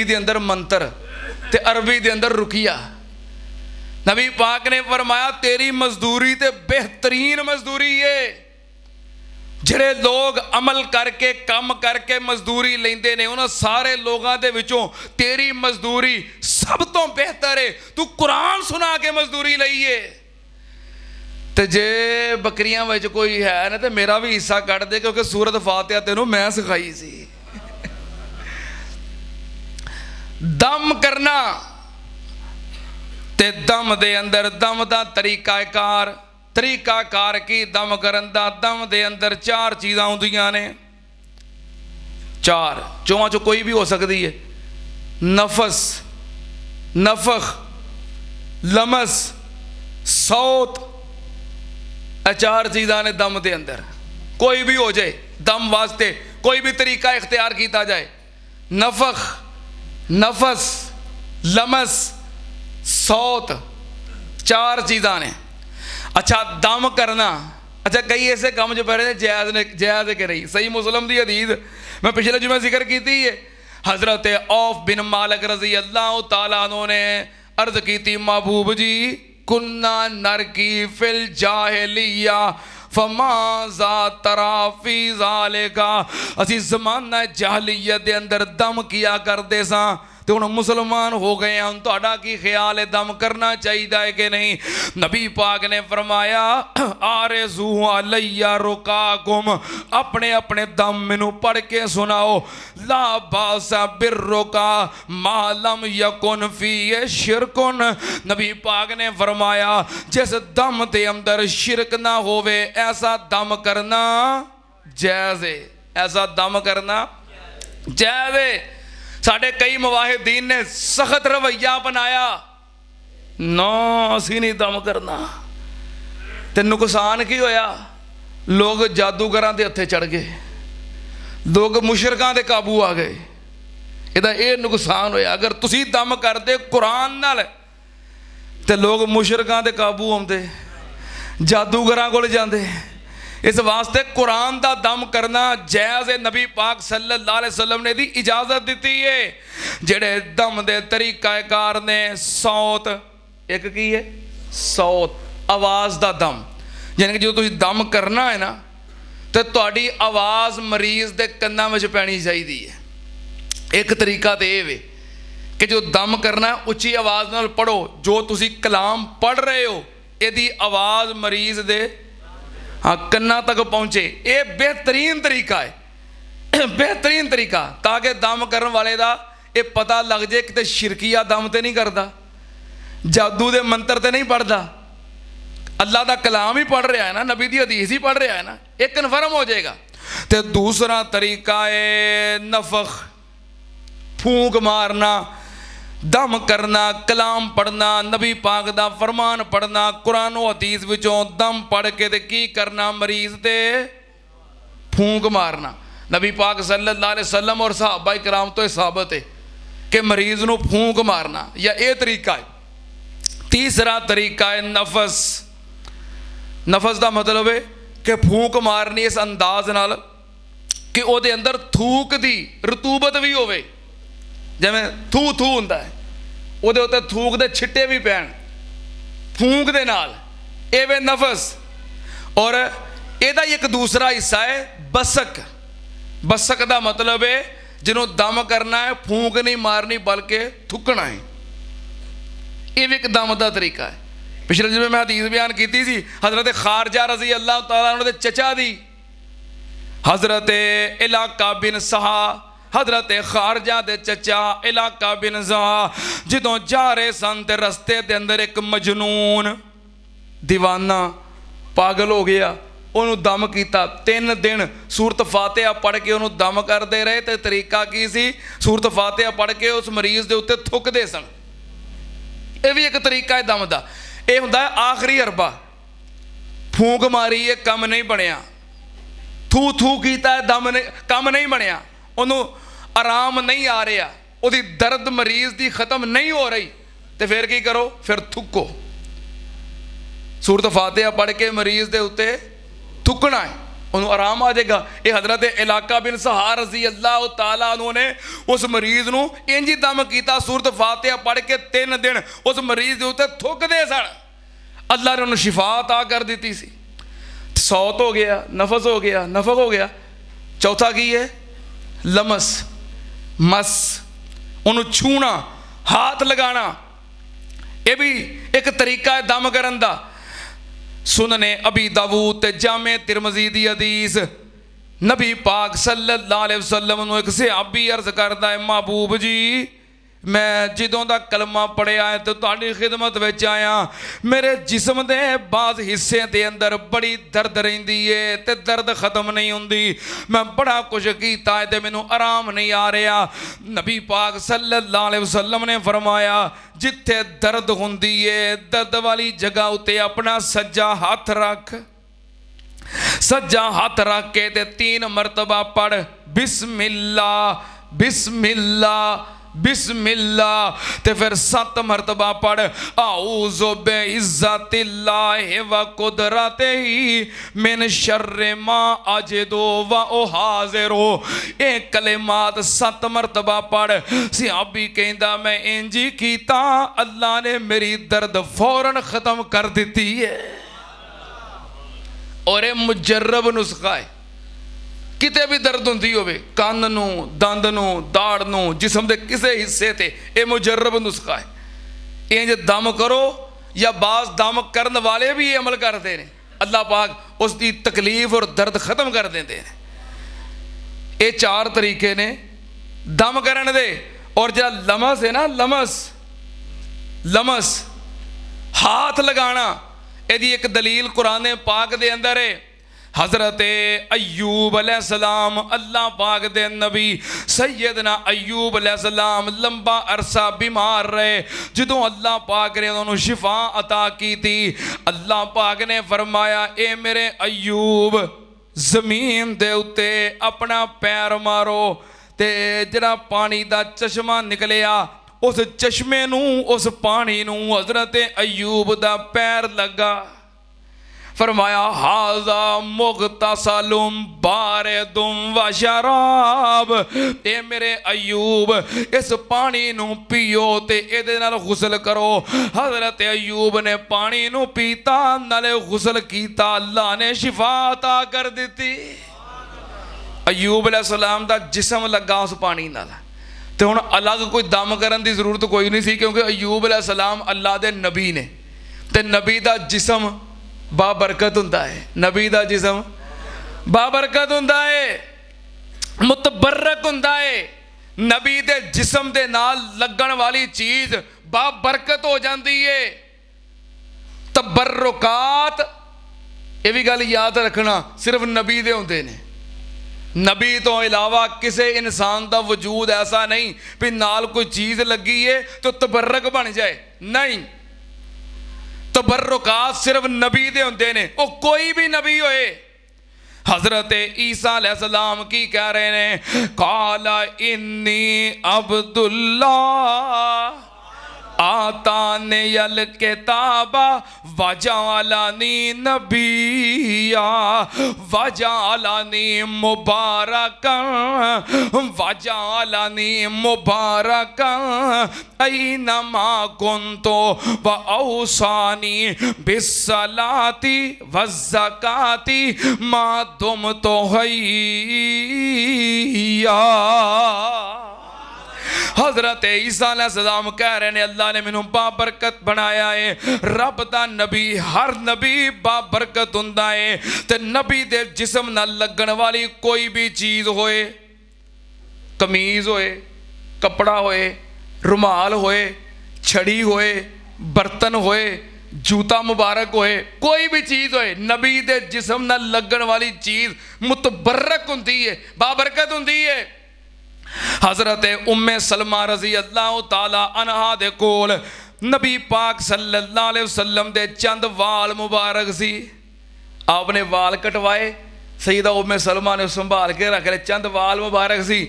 दे अंदर मंत्र ते अरबी दे अंदर रुकिया। नबी पाक ने फरमाया तेरी मजदूरी ते बेहतरीन मजदूरी है। ਜਿਹੜੇ लोग अमल करके काम करके मजदूरी लेंदे ने उन्हां सारे लोगों के विचों तेरी मजदूरी सब तो बेहतर है। तू कुरान सुना के मजदूरी लई है। तो जे बकरियां विच कोई है ना तो मेरा भी हिस्सा कट दे, क्योंकि सूरत फातिहा तेनों मैं सिखाई सी। दम करना ते दम दे अंदर दम दा तरीकाकार की दम करन दा दम दे अंदर चार चीज़ां आउंदियां ने। चार चौहां चो कोई भी हो सकती है। नफस, नफख, लमस, सौत, चार चीज़ां ने दम दे अंदर। कोई भी हो जाए दम वास्ते कोई भी तरीका इख्तियार किया जाए। नफख, नफस, लमस, सौत, चार चीज़ां ने। अच्छा दम करना, अच्छा कई ऐसे काम जो पढ़े जायज़ के रही। सही मुस्लिम दी हदीस मैं पिछले जुमे जिक्र की थी। हज़रत औफ बिन मालिक रज़ी अल्लाह तआला अन्हु ने अर्ज़ की थी, महबूब जी कुन्ना नरकी फिल जाहिलिया फमाज़ा तराफी ज़ालिका। असी ज़माना जाहिलियत दे अंदर दम किया करते सां तो हुण मुसलमान हो गए हैं, हुण तुहाडा की ख्याल है दम करना चाहिए है कि नहीं? नबी पाक ने फरमाया आरज़ू अलैया रुकाकुम, अपने अपने दम मैनू पढ़ के सुनाओ। ला बासा बिर्रुका मालम यकुन फी शिरकुन। नबी पाक ने फरमाया जिस दम के अंदर शिरक ना होवे ऐसा दम करना जायज़ है। ऐसा दम करना जायज़ है। साढ़े कई मुवाहिदीन ने सख्त रवैया अपनाया, ना असी नहीं दम करना। तो नुकसान की होया? लोग जादूगरां दे हत्थे चढ़ गए, लोग मुशरकां दे काबू आ गए। इहदा ये नुकसान होया। अगर तुसी दम करदे कुरान नाल ते लोग मुशरकां दे काबू आउंदे, जादूगरां कोल जांदे। इस वास्ते कुरान का दम करना जायज़ है। नबी पाक सल्लल्लाहु अलैहि वसल्लम ने दी इजाज़त दी है। जेड़े दम दे तरीकाकार ने सौत, एक की है सौत आवाज़ का दम, यानी कि जो तुसी दम करना है ना तो तुहाडी आवाज़ मरीज़ दे कन्नां विच पैनी चाहिदी है। एक तरीका तो यह वे कि जो दम करना उच्ची आवाज़ नाल पढ़ो। जो तुसी कलाम पढ़ रहे हो यदि आवाज़ मरीज़ दे हाँ कन्ना तक पहुँचे, ये बेहतरीन तरीका है। बेहतरीन तरीका ताकि दम करने वाले का ये पता लग जाए कि शिरकिया दम तो नहीं करता, जादू दे मंत्र तो नहीं पढ़ता, अल्लाह का कलाम ही पढ़ रहा है ना, नबी दी हदीस ही पढ़ रहा है ना, ये कन्फर्म हो जाएगा। तो दूसरा तरीका है नफख, फूंक मारना, दम करना, कलाम पढ़ना, नबी पाक दा फरमान पढ़ना, कुरान हदीस विचों दम पढ़ के ते की करना मरीज ते फूंक मारना। नबी पाक सल्लल्लाहु अलैहि वसल्लम और सहाबा इकराम तो साबित है कि मरीज नू फूंक मारना, या ये तरीका है। तीसरा तरीका है नफस। नफस का मतलब है कि फूंक मारनी इस अंदाज नाल कि उहदे अंदर थूक दी रतूबत भी होवे। जिवें थू थू हुंदा है उहदे उत्ते थूक दे छिट्टे भी पैण फूंक दे नाल, एवें नफस। और इहदा एक दूसरा हिस्सा है बसक। बसक का मतलब है जिन्हों दम करना है फूंक नहीं मारनी बल्कि थुकना है। ये भी एक दम का तरीका है। पिछले जिवें मैं हदीस बयान की थी हज़रत खारजा रज़ी अल्लाह तआला अन्हु दे चचा दी, हज़रत इलाका बिन सहा, हज़रत खारजा दे चचा इलाका बिन ज़हा जदों जा रहे सन ते रस्ते दे अंदर एक मजनून दीवाना पागल हो गया, उन्होंने दम किया। 3 दिन सूरत फातिहा पढ़ के उन्होंने दम करते रहे। तो तरीका की सी, सूरत फातिहा पढ़ के उस मरीज के उत्ते थुकते सन। यह भी एक तरीका है दम का। यह हुंदा है आखिरी अरबा, फूंक मारी ये कम नहीं बनया, थू थू किया है दम नहीं, कम नहीं बनया, उन्होंने आराम नहीं आ रहा, उसकी दर्द मरीज की खत्म नहीं हो रही, तो फिर की करो, फिर थुको। सूरत फातिहा पढ़ के मरीज के उत्ते थुकना है, उन्होंने आराम आ जाएगा। ये हज़रत इलाका बिन सहार रज़ी अल्लाह तआला अन्हु ने उस मरीज़ नूं इंज दम कीता, सूरत फातिहा पढ़ के 3 दिन उस मरीज़ दे उत्ते थुकदे सन, अल्लाह ने उन्हें शिफा अता कर दी सी। सौत हो गया, नफस हो गया, नफक हो गया। चौथा की है? लमस, मस, उन्होंने छूना, हाथ लगाना, यह भी एक तरीका है दम करन दा। सुनने अबी दाऊद ते जामे तिरमिज़ी दी हदीस, नबी पाक सल्लल्लाहु अलैहि वसल्लम नूं एक सहाबी अर्ज करदा है, महबूब जी मैं जदों दा कलमा पढ़िया है तो तुहाडी खिदमत विच आया, मेरे जिस्म दे बाज़ हिस्से दे अंदर बड़ी दर्द रहिंदी है ते दर्द ख़त्म नहीं हुंदी, मैं बड़ा कुछ कीता है ते मैनूं आराम नहीं आ रहा। नबी पाक सल्लल्लाहु अलैहि वसल्लम ने फरमाया, जिथे दर्द हुंदी है दर्द वाली जगह उत्ते अपना सज्जा हाथ रख, सज्जा हाथ रख के ते 3 मरतबा पढ़ बिस्मिल्लाह बिस्मिल्लाह बिस्मिल्लाह, ते फिर 7 मरतबा पढ़ आऊज़ु बिइज़्ज़तिल्लाहि व कुदरतिही मिन शर्रि मा अजिदु व उहाज़िरु। ये कलिमात 7 मरतबा पढ़। सहाबी कहंदा मैं इंज ही कीता, अल्लाह ने मेरी दर्द फौरन ख़त्म कर दी है। और ये मुजर्रब नुस्खा है, किते भी दर्द होंदी होवे, कंन नूं, दंद नूं, दाड़ नूं, जिस्म दे किसे हिस्से ते, ये मुजर्रब नुस्खा है। इंज दम करो, या बाज़ दम करन वाले भी ये अमल करते हैं, अल्लाह पाक उसकी तकलीफ और दर्द ख़त्म कर देंदे हैं। ये 4 तरीके ने दम करन दे। और जो लमस है ना, लमस लमस हाथ लगाना, यदि एक दलील कुरान पाक दे अंदर है। हज़रत अय्यूब अलैहिस्सलाम, अल्लाह पाक दे नबी सैयदना अय्यूब अलैहिस्सलाम लंबा अरसा बीमार रहे। जदों अल्लाह पाक ने उन्होंने शिफा अता की थी, अल्लाह पाक ने फरमाया, ए मेरे अय्यूब ज़मीन दे उत्ते अपना पैर मारो, ते जरा पानी दा चश्मा निकलिया, उस चश्मे नूं, उस पानी नूं हज़रत अय्यूब दा पैर लगा। फरमाया हाजा मुगतसलुम बारिदुम व शराब, ए मेरे अय्यूब इस पानी नूं पियो ते इहदे नाल गुसल करो। हज़रत अय्यूब ने पानी नूं पीता, नाले गुसल कीता, अल्लाह ने शिफा अता कर दी। अय्यूब अलैहिस्सलाम दा जिस्म लगा उस पानी नाल, ते हुण अलग कोई दम करन दी जरूरत कोई नहीं सी, क्योंकि अय्यूब अलैहिस्सलाम अल्लाह दे नबी ने, ते नबी दा जिस्म बाबरकत हुंदा है, नबी दा जिस्म बाबरकत हुंदा है, मुतबरक हुंदा है। नबी दे जिस्म दे नाल लगन वाली चीज़ बाबरकत हो जाती है। तबर्रुकात, ये भी गल याद रखना, सिर्फ नबी दे हुंदे ने। नबी तो इलावा किसी इंसान का वजूद ऐसा नहीं भी नाल कोई चीज़ लगी है तो तबर्रक बन जाए, नहीं। तबर्रुकात सिर्फ नबी दे हुंदे ने, वो कोई भी नबी होए। हज़रत ईसा अलैहिस्सलाम की कह रहे हैं, काला इन्नी अब्दुल्लाह आताने यल किताबा वजालानी नबिया वजालानी मुबारकन वजालानी मुबारकन ऐनमा कुंतो व औसानी बिस्सलाती वज़्ज़काती मा दुमतु हय्या। हज़रत ईसा अलैहिस्सलाम कह रहे हैं, अल्लाह ने मैनू बाबरकत बनाया है। रब दा नबी, हर नबी बाबरकत हुंदा है। ते नबी दे जिस्म नाल लगन वाली कोई भी चीज़ होए, कमीज़ होए, कपड़ा होए, रुमाल होए, छड़ी होए, बर्तन होए, जूता मुबारक होए, कोई भी चीज़ होए, नबी दे जिस्म नाल लगन वाली चीज़ मुतबरक हुंदी है, बाबरकत हुंदी है। हज़रत उम्मे सलमा रज़ी अल्लाह ताला अन्हा दे कोल नबी पाक सल्लल्लाहु अलैहि वसल्लम दे चंद वाल मुबारक सी। आपने वाल कटवाए, सईदा उम्मे सलमा ने संभाल के रख ले, चंद वाल मुबारक सी।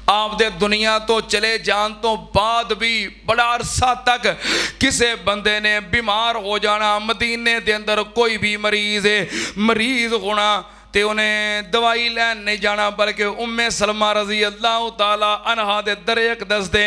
आप दे दुनिया तो चले जान तो बाद भी बड़ा अरसा तक किसी बंदे ने बीमार हो जाना, मदीने दे अंदर कोई भी मरीज़ है, मरीज़ होना ते उन्हें दवाई लैन नहीं जाना बल्कि उम्मे सलमा रजी अल्लाह ताला अनहा दे दरेक दसदे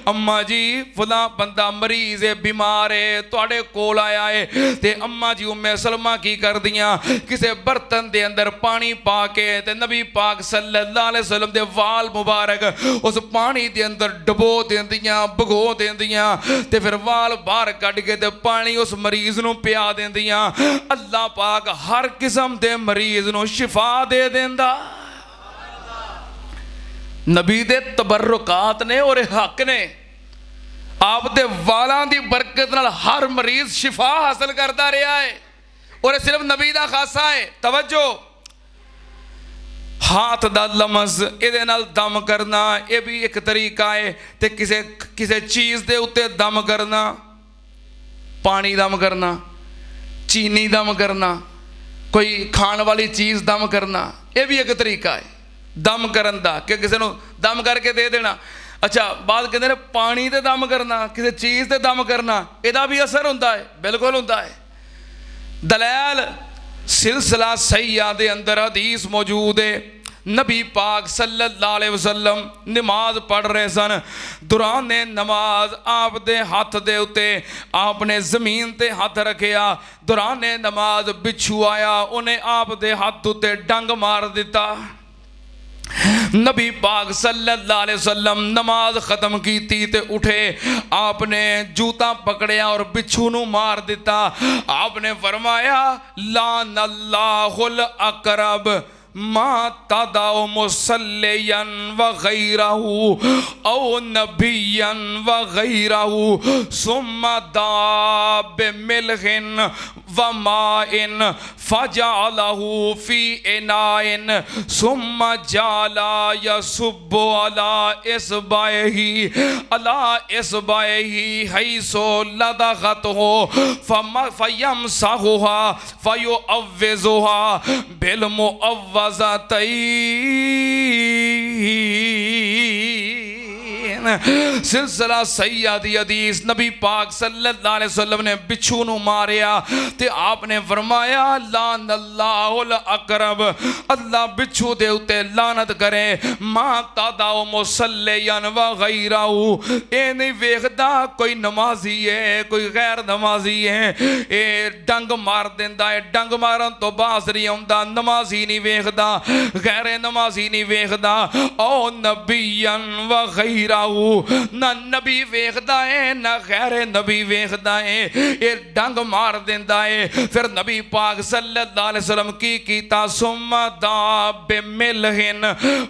अम्मा जी फला बंदा मरीज है बीमार है तुहाडे कोल आया है ते अम्मा जी उम्मे सलमा की कर दियां किसे बर्तन दे अंदर पानी पा के ते नबी पाक सल्लल्लाहु अलैहि वसल्लम दे वाल मुबारक उस पानी दे अंदर डबो देंदियां भगो देंदियां ते फिर वाल बाहर कढ के ते पानी उस मरीज नूं पिया देंदियां अल्लाह पाक हर किस्म दे मरीज नूं शिफा दे देंदा नबी दे तबर्रुकात ने और हक ने आप दे वालां दी बरकत नाल हर मरीज शिफा हासिल करता रहा है और सिर्फ नबी दा खासा है तवज्जो हाथ दा लमस इहदे नाल दम करना यह भी एक तरीका है ते किसे किसे चीज़ दे उत्ते दम करना पानी दम करना चीनी दम करना कोई खाण वाली चीज़ दम करना यह भी एक तरीका है दम करन दा कि किसी नूं दम करके दे देना अच्छा बात कहते हैं पानी ते दम करना किसी चीज़ ते दम करना इहदा भी असर हुंदा है बिल्कुल हुंदा है दलैल सिलसिला सहीहा दे अंदर हदीस मौजूद है नबी पाक सल्लल्लाहु अलैहि वसल्लम नमाज पढ़ रहे सन दौरान नमाज आप दे हाथ दे उत्ते आपने ज़मीन ते हाथ रखिया दौरान नमाज बिच्छू आया उन्हें आप दे हाथ उत्ते डंग मार दिता नबी पाक सल्लल्लाहु अलैहि वसल्लम नमाज ख़त्म की ते उठे आपने जूता पकड़िया और बिच्छू नूं मार दिता आपने फरमाया लानल्लाहुल अकरब मा तदाउ मुसल्लियन व गैरहू औ नबियन व गैरहू सुम्मा दाब मिलहिन व माइन फजालहू फी इनाइन सुम्मा जाला यसुब्बु अला इसबाही हैसो लदगत हो फयमसहुहा फयुअव्विजुहा बिल सिलसिला सहीहा दी हदीस नबी पाक सल्लल्लाहु अलैहि वसल्लम ने बिच्छू नूं मारिया ते आपने फरमाया लानल्लाहुल अकरब अल्लाह बिच्छू दे उत्ते लानत करे मा तादाओ मुसल्लियन व गैरहू ए नहीं वेखदा कोई नमाजी है कोई गैर नमाजी है ए डंग मार देंदा है डंग मारन तो बाज नहीं आउंदा नमाजी नहीं वेखदा गैर नमाजी नहीं वेखदा ओ नबियन व गैरहू ना नबी वेखदा है ना गैर नबी वेखदा है ये डंग मार देंदा है फिर नबी पाक सल्लल्लाहु अलैहि वसल्लम की कीता सुम्मा दाब मिलहिन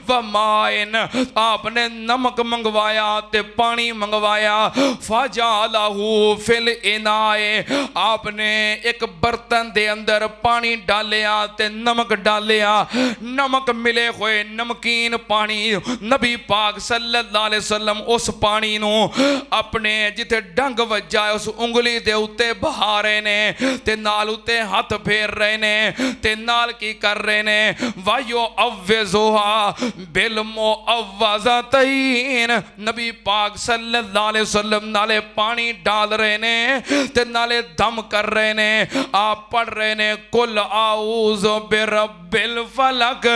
व माइन आपने नमक मंगवाया ते पानी मंगवाया फजालहू फिल इनाए आपने एक बर्तन दे अंदर पानी डालिया ते नमक डालिया नमक मिले हुए नमकीन पानी नबी पाक सल्लल्लाहु अलैहि वसल्लम उस पानी नूं अपने जिथे डंग वज्जा है उस उंगली दे उत्ते बहा रहे ने ते नाल उत्ते हाथ फेर रहे ने ते नाल की कर रहे ने वायो अव्वजुहा बिल मुअव्वज़तैन नबी पाक सल्लल्लाहु अलैहि वसल्लम नाले पानी डाल रहे ने ते नाले दम कर रहे ने आप पढ़ रहे ने कुल आऊज़ु बिरब्बिल फलक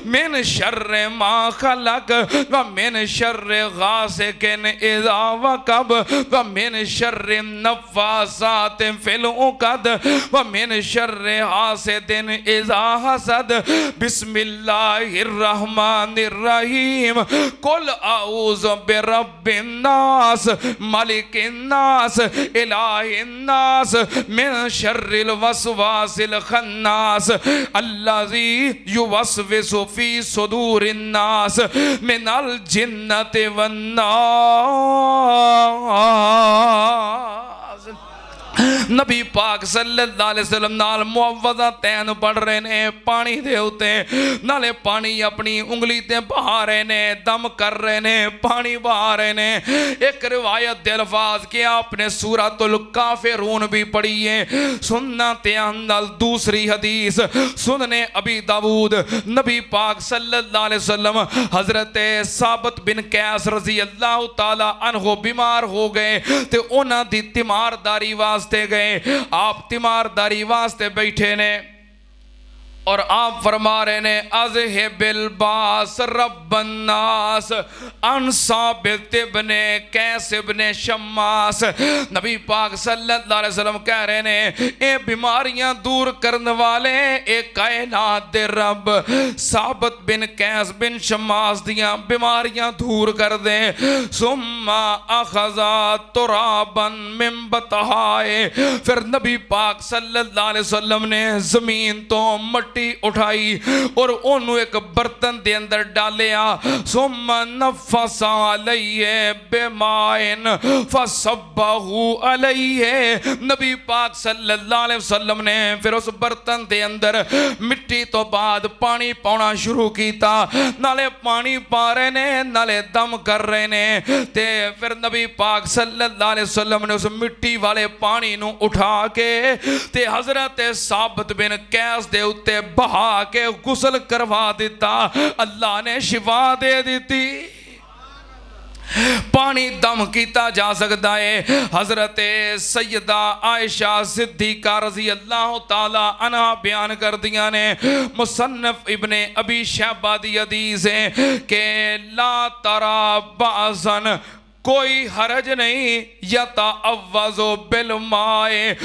मिन शर्रि मा खलक व मिन शर्रि गासिकिन इज़ा वक़ब व मिन शर्रि नफ़्फ़ासाति फिल उक़द व मिन शर्रि हासिदिन इज़ा हसद बिस्मिल्लाहिर रहमानिर रहीम कुल आऊज़ु बिरब्बिन नास मलिकिन नास इलाहिन नास मिन शर्रिल वसवासिल खन्नास अल्लज़ी युवस्विसु फी सुदूरिन नास मिनल जिन्नति वन नबी पाक सल्लल्लाहु अलैहि वसल्लम नाल मुअव्वज़तैन पढ़ रहे ने पानी दे उत्ते नाले पानी अपनी उंगली ते बहा रहे ने दम कर रहे ने पानी बहा रहे ने एक रिवायत दे अल्फाज के आपने सूरतुल काफिरून भी पढ़ी है सुनना त्यानल दूसरी हदीस सुनने अबी दाऊद नबी पाक सल्लल्लाहु अलैहि वसल्लम हजरत साबित बिन कैस रजी अल्लाह ताला अन्हु बीमार हो गए ते उन्हां दी तीमारदारी वास्ते गए आप तीमारदारी वास्ते बैठे ने और आप फरमा रहे ने अज़हिबिल बास रब्बन्नास अन साबित इब्ने कैस इब्ने शम्मास। नबी पाक सल्लल्लाहु अलैहि वसल्लम कह रहे ने ये बीमारियां दूर करने वाले एक कायनात दे रब साबित बिन कैस बिन शम्मास दियां बीमारियां दूर कर दे। सुम्मा अखज़ा तुराबन मिन बतहाए, फिर नबी पाक सल्लल्लाहु अलैहि वसल्लम ने जमीन तो मट्टी उठाई और ओनू एक बर्तन दे अंदर डालिया। सुम्मा नफ़सा अलैहि बिमाइन फसब्बहु अलैहि, नबी पाक सल्लल्लाहु अलैहि वसल्लम ने फिर उस बर्तन दे अंदर मिट्टी तो बाद पानी पाना शुरू किया। नाले पानी पा रहे ने नाले दम कर रहे ने। ते फिर नबी पाक सल्लल्लाहु अलैहि वसल्लम ने उस मिट्टी वाले पानी नू उठा के ते हजरत साबित बिन कैस दे उत्ते बहा के गुसल करवा दिता। अल्लाह ने शिफा दे दी। पानी दम किया जा सकता है। हजरत सैयदा आयशा सिद्दीका रज़ी अल्लाह ताला अन्हा बयान कर दिया ने, मुसन्नफ इब्ने अबी शैबा दी हदीस है कि ला तरा बासन, कोई हरज नहीं यता अव्वज़ो बिल माए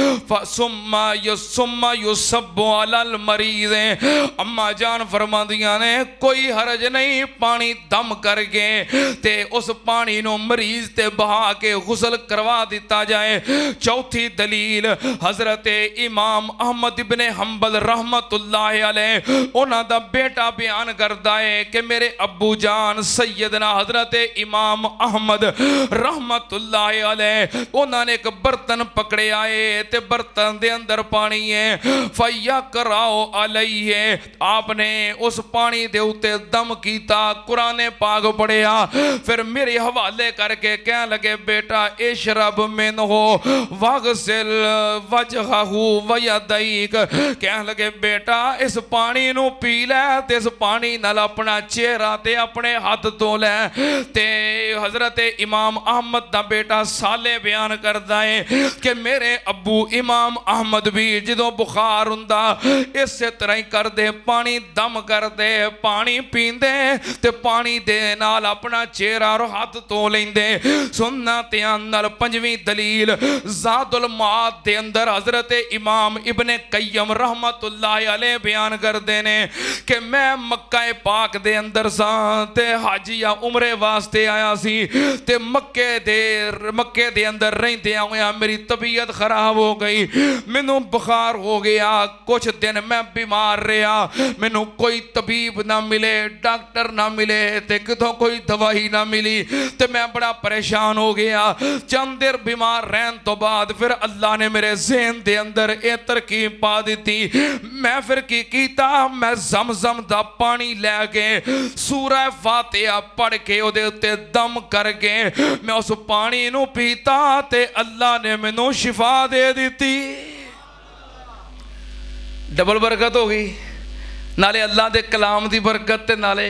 सुम्मा युसब्बु अलल मरीज़। अम्मा जान फरमादियां ने कोई हरज नहीं पानी दम करके ते उस पानी नो मरीज ते बहा के गुसल करवा दिता जाए। चौथी दलील हजरत इमाम अहमद इब्ने हंबल रहमतुल्लाह अलैह उन्हां दा बेटा बयान करदा है कि मेरे अब्बू जान सैयदना हजरत इमाम अहमद रहमतुल्लाह अलैह उन्होंने एक बर्तन पकड़े आए ते बर्तन दे अंदर पानी है। फैया कराओ अलैहि, आपने उस पानी दे उते दम कीता, कुरान पाक पढ़िया, फिर मेरे हवाले करके कह लगे बेटा इशरब मिनहु वगसिल वजहहु वयदैक, कह लगे बेटा इस पानी नू पी लै ते इस पानी नाल अपना चेहरा ते अपने हाथ धो लै। ते हजरत इमाम अहमद दा बेटा साले बयान करता है कि मेरे अब्बू इमाम अहमद भी जो बुखार हुंदा इस तरह ही करते, पानी दम करते, पानी पींदे ते पानी दे नाल अपना चेहरा और हाथ धो लेंदे। सुनना ध्यान नाल पंजवीं दलील ज़ादुल माद दे अंदर हजरत इमाम इब्ने कय्यम रहमतुल्लाह अलैह बयान करते ने कि मैं मक्का पाक दे अंदर सा ते हाजी या उमरे वास्ते आया सी ते मक्के दे अंदर रहते हुए मेरी तबीयत खराब हो गई, मैनू बुखार हो गया, कुछ दिन मैं बीमार रहा, मैनू कोई तबीब ना मिले, डॉक्टर ना मिले ते कितों कोई दवाई ना मिली ते मैं बड़ा परेशान हो गया। चंद देर बीमार रहन तो बाद फिर अल्लाह ने मेरे ज़हन दे अंदर ये तरकीब पा दी। मैं फिर की कीता, मैं ज़मज़म दा पानी लैके सूरह फातिहा पढ़ के उहदे उत्ते दम करके मैं उस पानी नू पीता ते अल्लाह ने मैनू शिफा दे दी। डबल बरकत हो गई, नाले अल्लाह के कलाम की बरकत ते नाले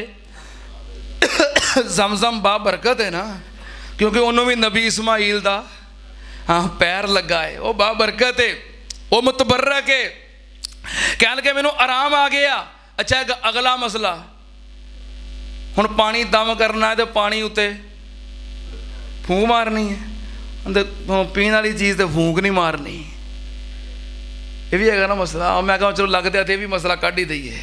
जमजम बा बरकत है ना, क्योंकि उन्होंने भी नबी इस्माइल दा हाँ पैर लगा है, वह बा बरकत है, वह मुतबर्रक है। कह लगे मैनू आराम आ गया। अच्छा एक अगला मसला, हुण पानी दम करना है तो पानी उत्ते फूक मारनी है, पीने वाली चीज़ तो फूक नहीं मारनी, ये भी है ना मसला। मैं कहा चलो लगता है भी मसला कढ़ ही दईए।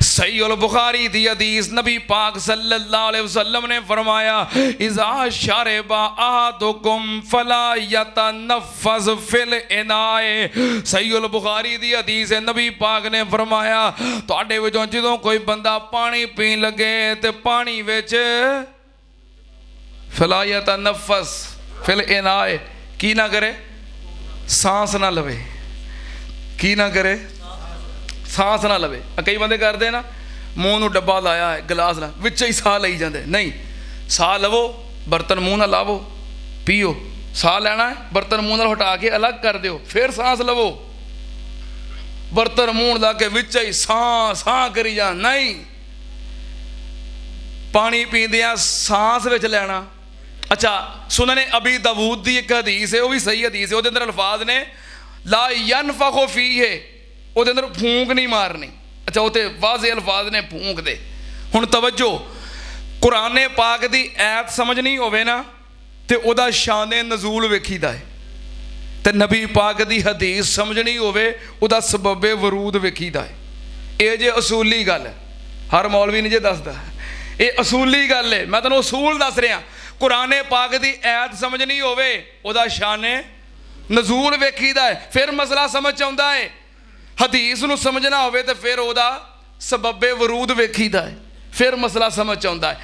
सही उल बुखारी दी हदीस नबी पाक सल्लल्लाहु अलैहि वसल्लम ने फरमाया इज़ा शरबा अहदुकुम फला यतनफ़्फ़ज़ फिल इनाए। सही उल बुखारी दी हदीस है, नबी पाक ने फरमाया तुहाडे विचों जदों कोई बंदा पानी पीन लगे ते पानी विच फला यतनफ़्फ़ज़ फिल इनाए की ना करे, सांस ना लवे, की ना करे, सांस ना लवे। कई बंदे करते ना मूँह नूं डब्बा लाया है गिलास ला विच ही साह लई जाते, नहीं साह लवो बर्तन मूँह ना लावो पीओ, साह लेना है बर्तन मूँह नाल हटा के अलग कर दिओ फिर सांस लवो, बर्तन मूँह ला के विच ही साह साह करी जा, नहीं पानी पींदियां सांस विच लेना। अच्छा सुनने अबी दाऊद दी एक हदीस है, वह भी सही हदीस है, उसके अंदर अल्फाज ने ला यनफ़ख़ु फ़ीह, उसके अंदर फूंक नहीं मारनी, ਅੱਛਾ ਉਹ ਤੇ ਵਾਜ਼ੇ ਅਲਫਾਜ਼ ਨੇ ਫੂਕ ਦੇ। ਹੁਣ ਤਵੱਜੋ, ਕੁਰਾਨੇ ਪਾਕ ਦੀ ਐਤ ਸਮਝਣੀ ਹੋਵੇ ਨਾ ਤੇ ਉਹਦਾ ਸ਼ਾਨੇ ਨਜ਼ੂਲ ਵੇਖੀਦਾ ਹੈ, ਤੇ ਨਬੀ ਪਾਕ ਦੀ ਹਦੀਸ ਸਮਝਣੀ ਹੋਵੇ ਉਹਦਾ ਸਬੱਬੇ ਵਰੂਦ ਵੇਖੀਦਾ ਹੈ। ਇਹ ਜੇ ਅਸੂਲੀ ਗੱਲ ਹੈ, ਹਰ ਮੌਲਵੀ ਨਹੀਂ ਜੇ ਦੱਸਦਾ, ਇਹ ਅਸੂਲੀ ਗੱਲ ਹੈ। ਮੈਂ ਤੁਹਾਨੂੰ ਅਸੂਲ ਦੱਸ ਰਿਹਾ। ਕੁਰਾਨੇ ਪਾਕ ਦੀ ਐਤ ਸਮਝਣੀ ਹੋਵੇ ਉਹਦਾ ਸ਼ਾਨੇ ਨਜ਼ੂਲ ਵੇਖੀਦਾ ਹੈ, ਫਿਰ ਮਸਲਾ ਸਮਝ ਆਉਂਦਾ ਹੈ। ਹਦੀਸ ਨੂੰ ਸਮਝਣਾ ਹੋਵੇ ਤੇ ਫਿਰ ਉਹਦਾ ਸਬੱਬੇ ਵਰੂਦ ਵੇਖੀਦਾ ਹੈ, ਫਿਰ ਮਸਲਾ ਸਮਝ ਆਉਂਦਾ ਹੈ।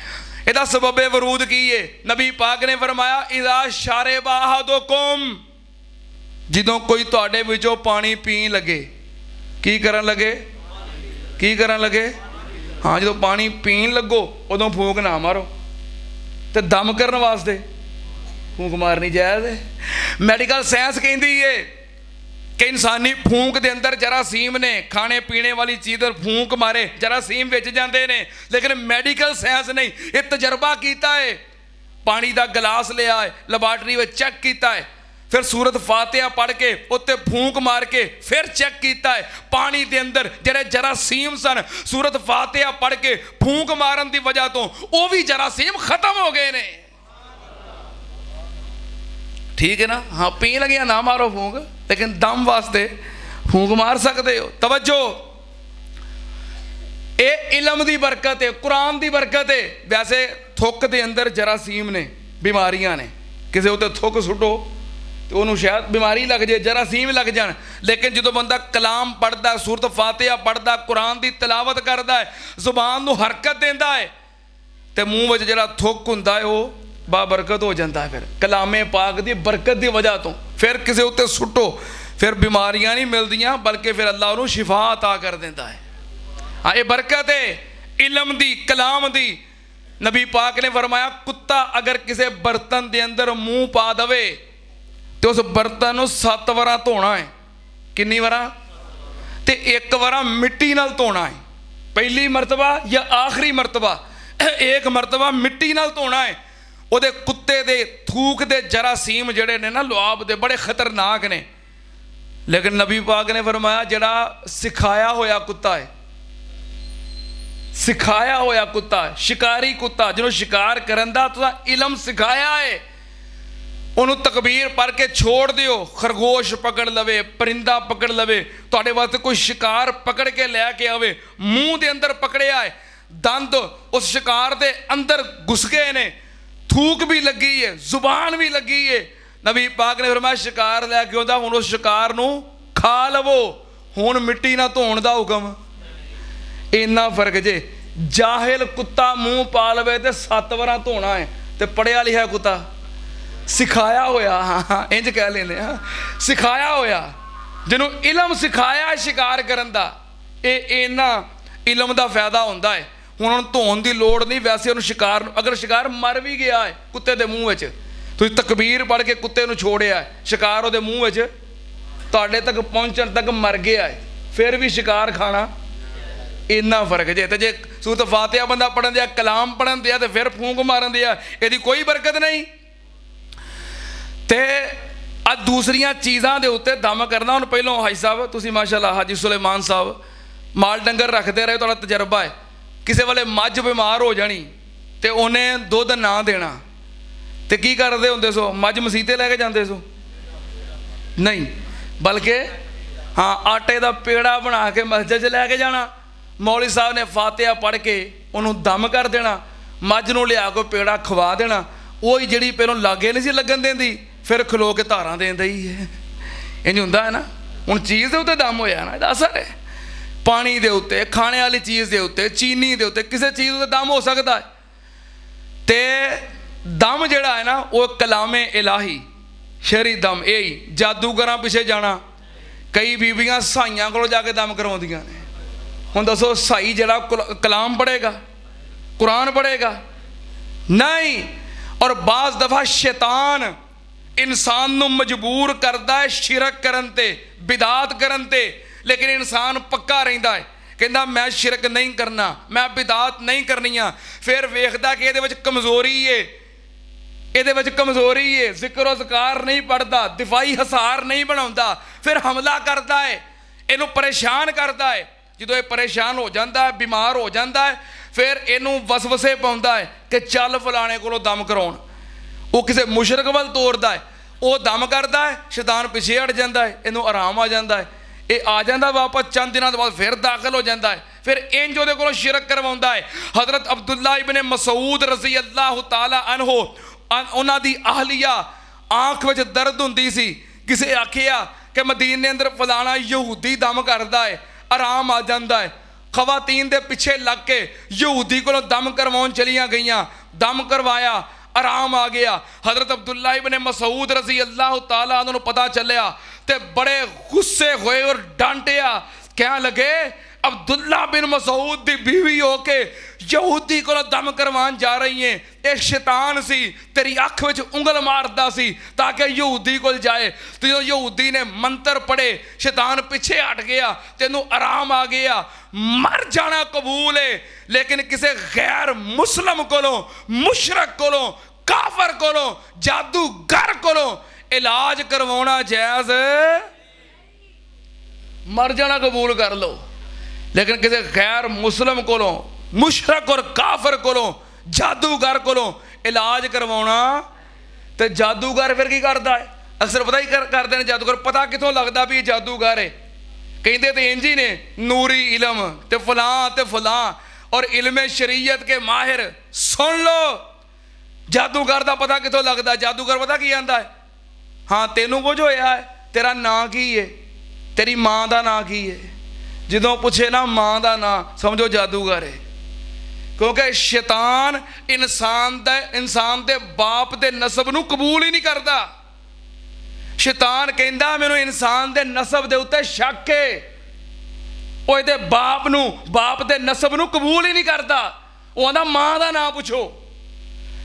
ਇਹਦਾ ਸਬੱਬੇ ਵਰੂਦ ਕੀ ਹੈ? ਨਬੀ ਪਾਕ ਨੇ ਫਰਮਾਇਆ ਇਜ਼ਾ ਸ਼ਾਰਿਬਾ ਅਹਦੁਕੁਮ, ਜਦੋਂ ਕੋਈ ਤੁਹਾਡੇ ਵਿੱਚੋਂ ਪਾਣੀ ਪੀਣ ਲੱਗੇ, ਕੀ ਕਰਨ ਲੱਗੇ? ਕੀ ਕਰਨ ਲੱਗੇ? ਹਾਂ, ਜਦੋਂ ਪਾਣੀ ਪੀਣ ਲੱਗੋ ਉਦੋਂ ਫੂਕ ਨਾ ਮਾਰੋ, ਤੇ ਦਮ ਕਰਨ ਵਾਸਤੇ ਫੂਕ ਮਾਰਨੀ ਜਾਇਜ਼ ਹੈ। ਮੈਡੀਕਲ ਸਾਇੰਸ ਕਹਿੰਦੀ ਏ ਕਿ ਇਨਸਾਨੀ ਫੂਕ ਦੇ ਅੰਦਰ ਜਰਾਸੀਮ ਨੇ, ਖਾਣੇ ਪੀਣੇ ਵਾਲੀ ਚੀਜ਼ ਫੂਕ ਮਾਰੇ ਜਰਾਸੀਮ ਵਿੱਚ ਜਾਂਦੇ ਨੇ, ਲੇਕਿਨ ਮੈਡੀਕਲ ਸਾਇੰਸ ਨਹੀਂ, ਇਹ ਤਜਰਬਾ ਕੀਤਾ ਹੈ। ਪਾਣੀ ਦਾ ਗਲਾਸ ਲਿਆ ਹੈ, ਲੈਬਾਰਟਰੀ ਵਿੱਚ ਚੈੱਕ ਕੀਤਾ ਹੈ, ਫਿਰ ਸੂਰਤ ਫਾਤਿਹਾ ਪੜ੍ਹ ਕੇ ਉੱਤੇ ਫੂਕ ਮਾਰ ਕੇ ਫਿਰ ਚੈੱਕ ਕੀਤਾ ਹੈ, ਪਾਣੀ ਦੇ ਅੰਦਰ ਜਿਹੜੇ ਜਰਾਸੀਮ ਸਨ ਸੂਰਤ ਫਾਤਿਹਾ ਪੜ੍ਹ ਕੇ ਫੂਕ ਮਾਰਨ ਦੀ ਵਜ੍ਹਾ ਤੋਂ ਉਹ ਵੀ ਜਰਾਸੀਮ ਖਤਮ ਹੋ ਗਏ ਨੇ। ਠੀਕ ਹੈ ਨਾ? ਹਾਂ, ਪੀਣ ਲੱਗਿਆ ਨਾ ਮਾਰੋ ਫੂਕ, ਲੇਕਿਨ ਦਮ ਵਾਸਤੇ ਫੂਕ ਮਾਰ ਸਕਦੇ ਹੋ। ਤਵੱਜੋ, ਇਹ ਇਲਮ ਦੀ ਬਰਕਤ ਹੈ, ਕੁਰਾਨ ਦੀ ਬਰਕਤ ਹੈ। ਵੈਸੇ ਥੁੱਕ ਦੇ ਅੰਦਰ ਜਰਾਸੀਮ ਨੇ, ਬਿਮਾਰੀਆਂ ਨੇ, ਕਿਸੇ ਉੱਤੇ ਥੁੱਕ ਸੁੱਟੋ ਤੇ ਉਹਨੂੰ ਸ਼ਾਇਦ ਬਿਮਾਰੀ ਲੱਗ ਜਾਏ, ਜਰਾਸੀਮ ਲੱਗ ਜਾਣ, ਲੇਕਿਨ ਜਦੋਂ ਬੰਦਾ ਕਲਾਮ ਪੜ੍ਹਦਾ, ਸੂਰਤ ਫਾਤਿਹਾ ਪੜ੍ਹਦਾ, ਕੁਰਾਨ ਦੀ ਤਿਲਾਵਤ ਕਰਦਾ ਹੈ, ਜ਼ੁਬਾਨ ਨੂੰ ਹਰਕਤ ਦਿੰਦਾ ਹੈ, ਤੇ ਮੂੰਹ ਵਿੱਚ ਜਿਹੜਾ ਥੁੱਕ ਹੁੰਦਾ ਹੈ ਉਹ ਬਾਬਰਕਤ ਹੋ ਜਾਂਦਾ ਹੈ। ਫਿਰ ਕਲਾਮੇ ਪਾਕ ਦੀ ਬਰਕਤ ਦੀ ਵਜ੍ਹਾ ਤੋਂ ਫਿਰ ਕਿਸੇ ਉੱਤੇ ਸੁੱਟੋ, ਫਿਰ ਬਿਮਾਰੀਆਂ ਨਹੀਂ ਮਿਲਦੀਆਂ, ਬਲਕਿ ਫਿਰ ਅੱਲਾਹ ਉਹਨੂੰ ਸ਼ਿਫਾ ਅਤਾ ਕਰ ਦਿੰਦਾ ਹੈ। ਹਾਂ, ਇਹ ਬਰਕਤ ਹੈ ਇਲਮ ਦੀ, ਕਲਾਮ ਦੀ। ਨਬੀ ਪਾਕ ਨੇ ਫਰਮਾਇਆ ਕੁੱਤਾ ਅਗਰ ਕਿਸੇ ਬਰਤਨ ਦੇ ਅੰਦਰ ਮੂੰਹ ਪਾ ਦਵੇ ਤੇ ਉਸ ਬਰਤਨ ਨੂੰ 7 ਵਾਰਾਂ ਧੋਣਾ ਹੈ। ਕਿੰਨੀ ਵਾਰਾਂ? ਤੇ 1 ਵਾਰ ਮਿੱਟੀ ਨਾਲ ਧੋਣਾ ਹੈ। ਪਹਿਲੀ ਮਰਤਬਾ ਜਾਂ ਆਖਰੀ ਮਰਤਬਾ, ਇੱਕ ਮਰਤਬਾ ਮਿੱਟੀ ਨਾਲ ਧੋਣਾ ਹੈ। ਉਹਦੇ ਕੁੱਤੇ ਦੇ ਥੂਕ ਦੇ ਜਰਾਸੀਮ ਜਿਹੜੇ ਨੇ ਨਾ, ਲੁਆਬ ਦੇ, ਬੜੇ ਖਤਰਨਾਕ ਨੇ, ਲੇਕਿਨ ਨਬੀ ਪਾਕ ਨੇ ਫਰਮਾਇਆ ਜਿਹੜਾ ਸਿਖਾਇਆ ਹੋਇਆ ਕੁੱਤਾ ਹੈ, ਸਿਖਾਇਆ ਹੋਇਆ ਕੁੱਤਾ, ਸ਼ਿਕਾਰੀ ਕੁੱਤਾ, ਜਿਹਨੂੰ ਸ਼ਿਕਾਰ ਕਰਨ ਦਾ ਤੁਸੀਂ ਇਲਮ ਸਿਖਾਇਆ ਹੈ, ਉਹਨੂੰ ਤਕਬੀਰ ਪੜ੍ਹ ਕੇ ਛੋੜ ਦਿਓ। ਖਰਗੋਸ਼ ਪਕੜ ਲਵੇ, ਪਰਿੰਦਾ ਪਕੜ ਲਵੇ, ਤੁਹਾਡੇ ਵਾਸਤੇ ਕੋਈ ਸ਼ਿਕਾਰ ਪਕੜ ਕੇ ਲੈ ਕੇ ਆਵੇ, ਮੂੰਹ ਦੇ ਅੰਦਰ ਪਕੜਿਆ ਹੈ, ਦੰਦ ਉਸ ਸ਼ਿਕਾਰ ਦੇ ਅੰਦਰ ਘੁਸ ਗਏ ਨੇ, ਥੂਕ ਵੀ ਲੱਗੀ ਹੈ, ਜ਼ੁਬਾਨ ਵੀ ਲੱਗੀ ਹੈ। ਨਬੀ ਪਾਕ ਨੇ ਫਰਮਾਇਆ ਸ਼ਿਕਾਰ ਲੈ ਕੇ ਆਉਂਦਾ, ਹੁਣ ਉਸ ਸ਼ਿਕਾਰ ਨੂੰ ਖਾ ਲਵੋ, ਹੁਣ ਮਿੱਟੀ ਨਾਲ ਧੋਣ ਦਾ ਹੁਕਮ। ਇੰਨਾ ਫਰਕ ਜੇ। ਜਾਹਿਲ ਕੁੱਤਾ ਮੂੰਹ ਪਾ ਲਵੇ ਤੇ 7 ਵਾਰਾਂ ਧੋਣਾ ਹੈ, ਤੇ ਪੜ੍ਹਿਆ ਲਿਖਿਆ ਕੁੱਤਾ ਸਿਖਾਇਆ ਹੋਇਆ, ਹਾਂ ਇੰਜ ਕਹਿ ਲੈਂਦੇ ਹਾਂ, ਸਿਖਾਇਆ ਹੋਇਆ, ਜਿਹਨੂੰ ਇਲਮ ਸਿਖਾਇਆ ਸ਼ਿਕਾਰ ਕਰਨ ਦਾ, ਇਹ ਇਹਨਾਂ ਇਲਮ ਦਾ ਫਾਇਦਾ ਹੁੰਦਾ ਹੈ। ਹੁਣ ਉਹਨੂੰ ਧੋਣ ਦੀ ਲੋੜ ਨਹੀਂ। ਵੈਸੇ ਉਹਨੂੰ ਸ਼ਿਕਾਰ ਨੂੰ, ਅਗਰ ਸ਼ਿਕਾਰ ਮਰ ਵੀ ਗਿਆ ਹੈ ਕੁੱਤੇ ਦੇ ਮੂੰਹ ਵਿੱਚ, ਤੁਸੀਂ ਤਕਬੀਰ ਪੜ੍ਹ ਕੇ ਕੁੱਤੇ ਨੂੰ ਛੋੜਿਆ, ਸ਼ਿਕਾਰ ਉਹਦੇ ਮੂੰਹ ਵਿੱਚ ਤੁਹਾਡੇ ਤੱਕ ਪਹੁੰਚਣ ਤੱਕ ਮਰ ਗਿਆ ਹੈ, ਫਿਰ ਵੀ ਸ਼ਿਕਾਰ ਖਾਣਾ। ਇੰਨਾ ਫਰਕ ਜੇ। ਤੇ ਜੇ ਸੂਰਤ ਫਾਤਿਹਾ ਬੰਦਾ ਪੜ੍ਹਨ ਦਿਆ, ਕਲਾਮ ਪੜ੍ਹਨ ਦਿਆ, ਤੇ ਫਿਰ ਫੂਕ ਮਾਰਨ ਦਿਆ, ਇਹਦੀ ਕੋਈ ਬਰਕਤ ਨਹੀਂ। ਤੇ ਅੱਜ ਦੂਸਰੀਆਂ ਚੀਜ਼ਾਂ ਦੇ ਉੱਤੇ ਦਮ ਕਰਨਾ। ਹੁਣ ਪਹਿਲੋਂ ਹਾਜੀ ਸਾਹਿਬ, ਤੁਸੀਂ ਮਾਸ਼ਾਅੱਲਾ ਹਾਜੀ ਸੁਲੇਮਾਨ ਸਾਹਿਬ ਮਾਲ ਡੰਗਰ ਰੱਖਦੇ ਰਹੇ, ਤੁਹਾਡਾ ਤਜਰਬਾ ਹੈ। ਕਿਸੇ ਵੇਲੇ ਮੱਝ ਬਿਮਾਰ ਹੋ ਜਾਣੀ ਤੇ ਉਹਨੇ ਦੁੱਧ ਨਾ ਦੇਣਾ, ਤੇ ਕੀ ਕਰਦੇ ਹੁੰਦੇ ਸੋ? ਮੱਝ ਮਸੀਤੇ ਲੈ ਕੇ ਜਾਂਦੇ ਸੋ? ਨਹੀਂ, ਬਲਕਿ ਹਾਂ ਆਟੇ ਦਾ ਪੇੜਾ ਬਣਾ ਕੇ ਮਸਜਿਦ 'ਚ ਲੈ ਕੇ ਜਾਣਾ, ਮੌਲਵੀ ਸਾਹਿਬ ਨੇ ਫਾਤਿਹਾ ਪੜ੍ਹ ਕੇ ਉਹਨੂੰ ਦਮ ਕਰ ਦੇਣਾ, ਮੱਝ ਨੂੰ ਲਿਆ ਕੇ ਪੇੜਾ ਖਵਾ ਦੇਣਾ। ਉਹੀ ਜਿਹੜੀ ਪਹਿਲੋਂ ਲਾਗੇ ਨਹੀਂ ਸੀ ਲੱਗਣ ਦਿੰਦੀ, ਫਿਰ ਖਲੋ ਕੇ ਧਾਰਾਂ ਦੇਂਦਾ ਹੀ ਹੈ। ਇੰਝ ਹੁੰਦਾ ਹੈ ਨਾ। ਹੁਣ ਚੀਜ਼ ਦੇ ਉੱਤੇ ਦਮ ਹੋਇਆ ਨਾ, ਇਹਦਾ ਅਸਰ ਹੈ। ਪਾਣੀ ਦੇ ਉੱਤੇ, ਖਾਣੇ ਵਾਲੀ ਚੀਜ਼ ਦੇ ਉੱਤੇ, ਚੀਨੀ ਦੇ ਉੱਤੇ, ਕਿਸੇ ਚੀਜ਼ ਉੱਤੇ ਦਮ ਹੋ ਸਕਦਾ ਹੈ। ਤੇ ਦਮ ਜਿਹੜਾ ਹੈ ਨਾ, ਉਹ ਕਲਾਮੇ ਇਲਾਹੀ, ਸ਼ਰੀ ਦਮ। ਇਹ ਜਾਦੂਗਰਾਂ ਪਿੱਛੇ ਜਾਣਾ, ਕਈ ਬੀਬੀਆਂ ਸਾਈਆਂ ਕੋਲ ਜਾ ਕੇ ਦਮ ਕਰਵਾਉਂਦੀਆਂ ਨੇ। ਹੁਣ ਦੱਸੋ, ਸਾਈ ਜਿਹੜਾ ਕਲਾਮ ਪੜ੍ਹੇਗਾ, ਕੁਰਾਨ ਪੜ੍ਹੇਗਾ? ਨਹੀਂ। ਔਰ ਬਾਜ਼ ਦਫਾ ਸ਼ੈਤਾਨ ਇਨਸਾਨ ਨੂੰ ਮਜਬੂਰ ਕਰਦਾ ਹੈ ਸ਼ਿਰਕ ਕਰਨ ਤੇ, ਬਿਦਾਤ ਕਰਨ ਤੇ, ਲੇਕਿਨ ਇਨਸਾਨ ਪੱਕਾ ਰਹਿੰਦਾ ਹੈ, ਕਹਿੰਦਾ ਮੈਂ ਸ਼ਿਰਕ ਨਹੀਂ ਕਰਨਾ, ਮੈਂ ਬਿਦਾਤ ਨਹੀਂ ਕਰਨੀਆਂ। ਫਿਰ ਵੇਖਦਾ ਕਿ ਇਹਦੇ ਵਿੱਚ ਕਮਜ਼ੋਰੀ ਏ, ਇਹਦੇ ਵਿੱਚ ਕਮਜ਼ੋਰੀ ਏ, ਜ਼ਿਕਰ ਅਜ਼ਕਾਰ ਨਹੀਂ ਪੜ੍ਹਦਾ, ਦਿਫਾਈ ਹਸਾਰ ਨਹੀਂ ਬਣਾਉਂਦਾ, ਫਿਰ ਹਮਲਾ ਕਰਦਾ ਹੈ, ਇਹਨੂੰ ਪਰੇਸ਼ਾਨ ਕਰਦਾ ਹੈ। ਜਦੋਂ ਇਹ ਪਰੇਸ਼ਾਨ ਹੋ ਜਾਂਦਾ ਹੈ, ਬਿਮਾਰ ਹੋ ਜਾਂਦਾ ਹੈ, ਫਿਰ ਇਹਨੂੰ ਵਸਵਸੇ ਪਾਉਂਦਾ ਹੈ ਕਿ ਚੱਲ ਫਲਾਣੇ ਕੋਲੋਂ ਦਮ ਕਰਾਉਣ। ਉਹ ਕਿਸੇ ਮੁਸ਼ਰਕ ਵੱਲ ਤੋਰਦਾ ਹੈ, ਉਹ ਦਮ ਕਰਦਾ ਹੈ, ਸ਼ੈਤਾਨ ਪਿੱਛੇ ਹਟ ਜਾਂਦਾ ਹੈ, ਇਹਨੂੰ ਆਰਾਮ ਆ ਜਾਂਦਾ ਹੈ, ਇਹ ਆ ਜਾਂਦਾ ਵਾਪਸ, ਚੰਦ ਦਿਨਾਂ ਤੋਂ ਬਾਅਦ ਫਿਰ ਦਾਖਲ ਹੋ ਜਾਂਦਾ ਹੈ, ਫਿਰ ਇੰਜ ਉਹਦੇ ਕੋਲੋਂ ਸ਼ਿਰਕ ਕਰਵਾਉਂਦਾ ਹੈ। ਹਜ਼ਰਤ ਅਬਦੁੱਲਾ ਇਬਨ ਮਸਊਦ ਰਜ਼ੀ ਅੱਲਾਹੁ ਤਾਲਾ ਅਨਹੂ, ਉਹਨਾਂ ਦੀ ਅਹਲੀਆ ਆਂਖ ਵਿੱਚ ਦਰਦ ਹੁੰਦੀ ਸੀ, ਕਿਸੇ ਆਖਿਆ ਕਿ ਮਦੀਨੇ ਅੰਦਰ ਫਲਾਣਾ ਯਹੂਦੀ ਦਮ ਕਰਦਾ ਹੈ, ਆਰਾਮ ਆ ਜਾਂਦਾ ਹੈ। ਖਵਾਤੀਨ ਦੇ ਪਿੱਛੇ ਲੱਗ ਕੇ ਯਹੂਦੀ ਕੋਲੋਂ ਦਮ ਕਰਵਾਉਣ ਚਲੀਆਂ ਗਈਆਂ, ਦਮ ਕਰਵਾਇਆ, ਆਰਾਮ ਆ ਗਿਆ। ਹਜ਼ਰਤ ਅਬਦੁੱਲਾ ਇਬਨ ਮਸਊਦ ਰਜ਼ੀ ਅੱਲਾਹੁ ਤਾਲਾ ਉਹਨਾਂ ਨੂੰ ਪਤਾ ਚੱਲਿਆ ਤੇ ਬੜੇ ਗੁੱਸੇ ਹੋਏ ਔਰ ਡਾਂਟਿਆ, ਕਹਿਣ ਲੱਗੇ ਅਬਦੁੱਲਾ ਬਿਨ ਮਸਊਦ ਦੀ ਬੀਵੀ ਹੋ ਕੇ ਯਹੂਦੀ ਕੋਲੋਂ ਦਮ ਕਰਵਾਉਣ ਜਾ ਰਹੀ ਹੈ, ਇਹ ਸ਼ੈਤਾਨ ਸੀ, ਤੇਰੀ ਅੱਖ ਵਿੱਚ ਉਂਗਲ ਮਾਰਦਾ ਸੀ ਤਾਂ ਕਿ ਯਹੂਦੀ ਕੋਲ ਜਾਏ। ਤੇ ਜਦੋਂ ਯਹੂਦੀ ਨੇ ਮੰਤਰ ਪੜ੍ਹੇ, ਸ਼ੈਤਾਨ ਪਿੱਛੇ ਹਟ ਗਿਆ, ਤੈਨੂੰ ਆਰਾਮ ਆ ਗਿਆ। ਮਰ ਜਾਣਾ ਕਬੂਲ ਹੈ, ਲੇਕਿਨ ਕਿਸੇ ਗੈਰ ਮੁਸਲਮ ਕੋਲੋਂ, ਮੁਸ਼ਰਕ ਕੋਲੋਂ, ਕਾਫਰ ਕੋਲੋਂ, ਜਾਦੂਗਰ ਕੋਲੋਂ ਇਲਾਜ ਕਰਵਾਉਣਾ ਜਾਇਜ਼। ਮਰ ਜਾਣਾ ਕਬੂਲ ਕਰ ਲਓ, ਲੇਕਿਨ ਕਿਸੇ ਗੈਰ ਮੁਸਲਮ ਕੋਲੋਂ, ਮੁਸ਼ਰਕ ਔਰ ਕਾਫਰ ਕੋਲੋਂ, ਜਾਦੂਗਰ ਕੋਲੋਂ ਇਲਾਜ ਕਰਵਾਉਣਾ। ਤੇ ਜਾਦੂਗਰ ਫਿਰ ਕੀ ਕਰਦਾ ਹੈ? ਅਕਸਰ ਪਤਾ ਹੀ ਕਰਦੇ ਨੇ ਜਾਦੂਗਰ, ਪਤਾ ਕਿੱਥੋਂ ਲੱਗਦਾ ਵੀ ਇਹ ਜਾਦੂਗਰ ਹੈ? ਕਹਿੰਦੇ ਤੇ ਇੰਜ ਹੀ ਨੇ, ਨੂਰੀ ਇਲਮ ਤੇ ਫਲਾਂ ਤੇ ਫਲਾਂ ਔਰ ਇਲਮੇ ਸ਼ਰੀਅਤ ਕੇ ਮਾਹਿਰ। ਸੁਣ ਲੋ, ਜਾਦੂਗਰ ਦਾ ਪਤਾ ਕਿੱਥੋਂ ਲੱਗਦਾ? ਜਾਦੂਗਰ ਪਤਾ ਕੀ ਆਂਦਾ ਹੈ? ਹਾਂ ਤੈਨੂੰ ਕੁਝ ਹੋਇਆ ਹੈ, ਤੇਰਾ ਨਾਂ ਕੀ ਹੈ, ਤੇਰੀ ਮਾਂ ਦਾ ਨਾਂ ਕੀ ਹੈ? ਜਦੋਂ ਪੁੱਛੇ ਨਾ ਮਾਂ ਦਾ ਨਾਂ, ਸਮਝੋ ਜਾਦੂਗਰ ਹੈ। ਕਿਉਂਕਿ ਸ਼ੈਤਾਨ ਇਨਸਾਨ ਦੇ ਬਾਪ ਦੇ ਨਸਬ ਨੂੰ ਕਬੂਲ ਹੀ ਨਹੀਂ ਕਰਦਾ। ਸ਼ੈਤਾਨ ਕਹਿੰਦਾ ਮੈਨੂੰ ਇਨਸਾਨ ਦੇ ਨਸਬ ਦੇ ਉੱਤੇ ਸ਼ੱਕ ਹੈ, ਉਹ ਇਹਦੇ ਬਾਪ ਦੇ ਨਸਬ ਨੂੰ ਕਬੂਲ ਹੀ ਨਹੀਂ ਕਰਦਾ। ਉਹ ਆਂਦਾ ਮਾਂ ਦਾ ਨਾਂ ਪੁੱਛੋ।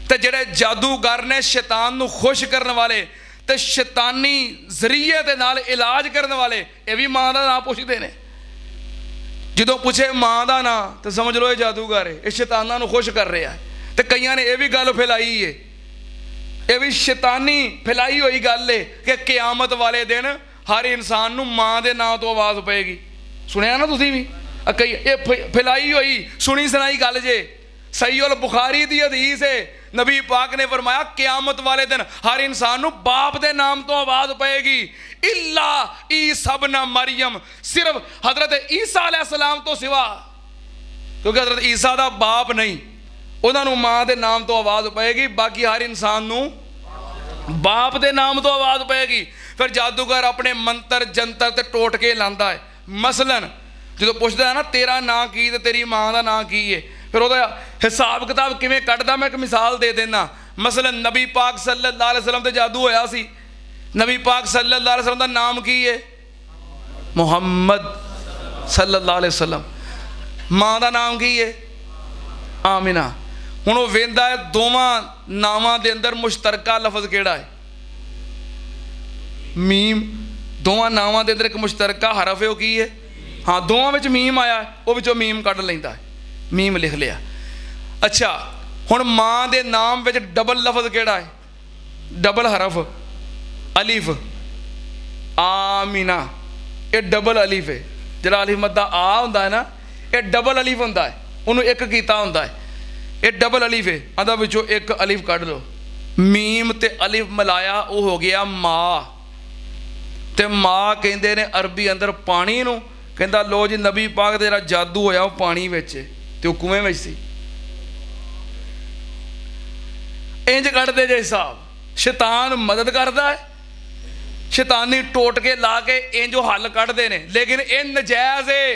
ਤੇ ਜਿਹੜੇ ਜਾਦੂਗਰ ਨੇ ਸ਼ੈਤਾਨ ਨੂੰ ਖੁਸ਼ ਕਰਨ ਵਾਲੇ ਤੇ ਸ਼ੈਤਾਨੀ ਜ਼ਰੀਏ ਦੇ ਨਾਲ ਇਲਾਜ ਕਰਨ ਵਾਲੇ, ਇਹ ਵੀ ਮਾਂ ਦਾ ਨਾਂ ਪੁੱਛਦੇ ਨੇ। ਜਦੋਂ ਪੁੱਛੇ ਮਾਂ ਦਾ ਨਾਂ ਤਾਂ ਸਮਝ ਲਓ ਇਹ ਜਾਦੂਗਰ ਹੈ, ਇਹ ਸ਼ੈਤਾਨਾਂ ਨੂੰ ਖੁਸ਼ ਕਰ ਰਿਹਾ ਹੈ। ਤੇ ਕਈਆਂ ਨੇ ਇਹ ਵੀ ਗੱਲ ਫੈਲਾਈ ਹੈ, ਇਹ ਵੀ ਸ਼ੈਤਾਨੀ ਫੈਲਾਈ ਹੋਈ ਗੱਲ ਹੈ ਕਿ ਕਿਆਮਤ ਵਾਲੇ ਦਿਨ ਹਰ ਇਨਸਾਨ ਨੂੰ ਮਾਂ ਦੇ ਨਾਂ ਤੋਂ ਆਵਾਜ਼ ਪਏਗੀ। ਸੁਣਿਆ ਨਾ ਤੁਸੀਂ ਵੀ? ਕਈ ਇਹ ਫੈਲਾਈ ਹੋਈ ਸੁਣੀ ਸੁਣਾਈ ਗੱਲ ਜੇ। ਸਹੀ ਉਲ ਬੁਖਾਰੀ ਦੀ ਹਦੀਸ ਹੈ, ਨਬੀ ਪਾਕ ਨੇ ਫਰਮਾਇਆ ਕਿਆਮਤ ਵਾਲੇ ਦਿਨ ਹਰ ਇਨਸਾਨ ਨੂੰ ਬਾਪ ਦੇ ਨਾਮ ਤੋਂ ਆਵਾਜ਼ ਪਏਗੀ, ਇਲਾ ਈਸਾ ਇਬਨ ਮਰੀਮ, ਸਿਰਫ ਹਜ਼ਰਤ ਈਸਾ अलैहिस्सलाम ਤੋਂ ਸਿਵਾ, ਕਿਉਂਕਿ ਹਜ਼ਰਤ ਈਸਾ ਦਾ ਬਾਪ ਨਹੀਂ, ਉਹਨਾਂ ਨੂੰ ਮਾਂ ਦੇ ਨਾਮ ਤੋਂ ਆਵਾਜ਼ ਪਏਗੀ, ਬਾਕੀ ਹਰ ਇਨਸਾਨ ਨੂੰ ਬਾਪ ਦੇ ਨਾਮ ਤੋਂ ਆਵਾਜ਼ ਪਏਗੀ। ਫਿਰ ਜਾਦੂਗਰ ਆਪਣੇ ਮੰਤਰ ਜੰਤਰ ਤੇ ਟੋਟਕੇ ਲਾਂਦਾ ਹੈ। ਮਸਲਨ ਜਦੋਂ ਪੁੱਛਦਾ ਹੈ ਨਾ ਤੇਰਾ ਨਾਂ ਕੀ ਤੇ ਤੇਰੀ ਮਾਂ ਦਾ ਨਾਂ ਕੀ ਹੈ, ਫਿਰ ਉਹਦਾ ਹਿਸਾਬ ਕਿਤਾਬ ਕਿਵੇਂ ਕੱਢਦਾ, ਮੈਂ ਇੱਕ ਮਿਸਾਲ ਦੇ ਦੇਣਾ। ਮਸਲਨ ਨਬੀ ਪਾਕ ਸੱਲੱਲਾਹੁ ਅਲੈਹਿ ਵਸੱਲਮ ਤੇ ਜਾਦੂ ਹੋਇਆ ਸੀ। ਨਬੀ ਪਾਕ ਸੱਲੱਲਾਹੁ ਅਲੈਹਿ ਵਸੱਲਮ ਦਾ ਨਾਮ ਕੀ ਹੈ? ਮੁਹੰਮਦ ਸੱਲੱਲਾਹੁ ਅਲੈਹਿ ਵਸੱਲਮ। ਮਾਂ ਦਾ ਨਾਮ ਕੀ ਹੈ? ਆਮਿਨਾ। ਹੁਣ ਉਹ ਵੇਂਦਾ ਹੈ ਦੋਵਾਂ ਨਾਵਾਂ ਦੇ ਅੰਦਰ ਮੁਸ਼ਤਰਕਾ ਲਫ਼ਜ਼ ਕਿਹੜਾ ਹੈ? ਮੀਮ। ਦੋਵਾਂ ਨਾਵਾਂ ਦੇ ਅੰਦਰ ਇੱਕ ਮੁਸ਼ਤਰਕਾ ਹਰਫ ਹੈ, ਉਹ ਕੀ ਹੈ? ਹਾਂ ਦੋਵਾਂ ਵਿੱਚ ਮੀਮ ਆਇਆ, ਉਹ ਵਿੱਚੋਂ ਮੀਮ ਕੱਢ ਲੈਂਦਾ ਹੈ, ਮੀਮ ਲਿਖ ਲਿਆ। ਅੱਛਾ ਹੁਣ ਮਾਂ ਦੇ ਨਾਮ ਵਿੱਚ ਡਬਲ ਲਫ਼ਜ਼ ਕਿਹੜਾ ਹੈ? ਡਬਲ ਹਰਫ ਅਲੀਫ। ਆਮੀਨਾ, ਇਹ ਡਬਲ ਅਲੀਫ ਹੈ। ਜਿਹੜਾ ਅਲੀਫ ਮੱਦਾ ਆ ਹੁੰਦਾ ਹੈ ਨਾ, ਇਹ ਡਬਲ ਅਲੀਫ ਹੁੰਦਾ ਹੈ, ਉਹਨੂੰ ਇੱਕ ਕੀਤਾ ਹੁੰਦਾ ਹੈ, ਇਹ ਡਬਲ ਅਲੀਫ ਹੈ। ਆਂਦਾ ਵਿੱਚੋਂ ਇੱਕ ਅਲੀਫ ਕੱਢ ਲਓ, ਮੀਮ ਤੇ ਅਲੀਫ ਮਿਲਾਇਆ ਉਹ ਹੋ ਗਿਆ ਮਾਂ। ਤੇ ਮਾਂ ਕਹਿੰਦੇ ਨੇ ਅਰਬੀ ਅੰਦਰ ਪਾਣੀ ਨੂੰ। ਕਹਿੰਦਾ ਲੋ ਜੀ ਨਬੀ ਪਾਕ ਦਾ ਜਿਹੜਾ ਜਾਦੂ ਹੋਇਆ ਉਹ ਪਾਣੀ ਵਿੱਚ ਤੇ ਉਹ ਕੁਵੇਂ ਵਿੱਚ ਸੀ। ਇੰਜ ਕੱਢਦੇ ਜੇ ਹਿਸਾਬ। ਸ਼ੈਤਾਨ ਮਦਦ ਕਰਦਾ ਹੈ, ਸ਼ੈਤਾਨੀ ਟੋਟਕੇ ਲਾ ਕੇ ਇੰਜ ਉਹ ਹੱਲ ਕੱਢਦੇ ਨੇ, ਲੇਕਿਨ ਇਹ ਨਜਾਇਜ਼ ਹੈ।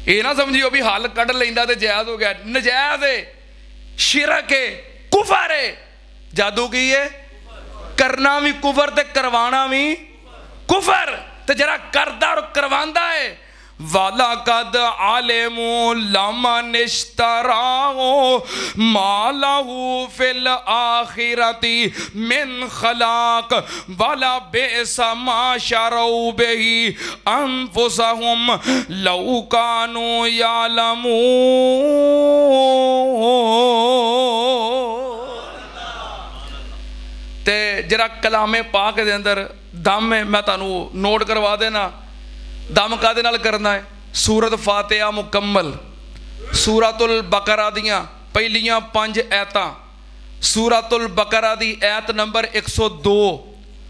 ਇਹ ਨਾ ਸਮਝਿਓ ਵੀ ਹੱਲ ਕੱਢ ਲੈਂਦਾ ਤੇ ਜਾਇਜ਼ ਹੋ ਗਿਆ, ਨਜਾਇਜ਼ ਹੈ, ਸ਼ਿਰਕ ਹੈ, ਕੁਫਰ ਹੈ। ਜਾਦੂ ਕੀ ਹੈ? ਕਰਨਾ ਵੀ ਕੁਫਰ ਤੇ ਕਰਵਾਣਾ ਵੀ ਕੁਫਰ। ਤੇ ਜਿਹੜਾ ਕਰਦਾ ਔਰ ਕਰਵਾਉਂਦਾ ਹੈ, ਵਾਲਾ ਕਦ ਆਲਿਮੂ ਲਮਨ ਇਸ਼ਤਰਾਹੂ ਮਾਲਹੂ ਫਿਲ ਆਖਿਰਤੀ ਮਿਨ ਖਲਾਕ ਵਾਲਾ ਬਿਅਸ ਮਾ ਸ਼ਰੂ ਬਿhi ਅਨਫੁਸਹੁਮ ਲਓ ਕਾਨੂ ਯਅਲਮੂਨ। ਤੇ ਜਿਹੜਾ ਕਲਾਮੇ ਪਾਕ ਦੇ ਅੰਦਰ ਦਮ ਹੈ, ਮੈਂ ਤੁਹਾਨੂੰ ਨੋਟ ਕਰਵਾ ਦੇਣਾ। ਦਮ ਕਾਹਦੇ ਨਾਲ ਕਰਨਾ ਹੈ? सूरत फातिहा मुकम्मल, सूरतुल बकरा दियाँ पहलियां 5 ऐतां, सूरतुल बकरा दी ऐत नंबर 102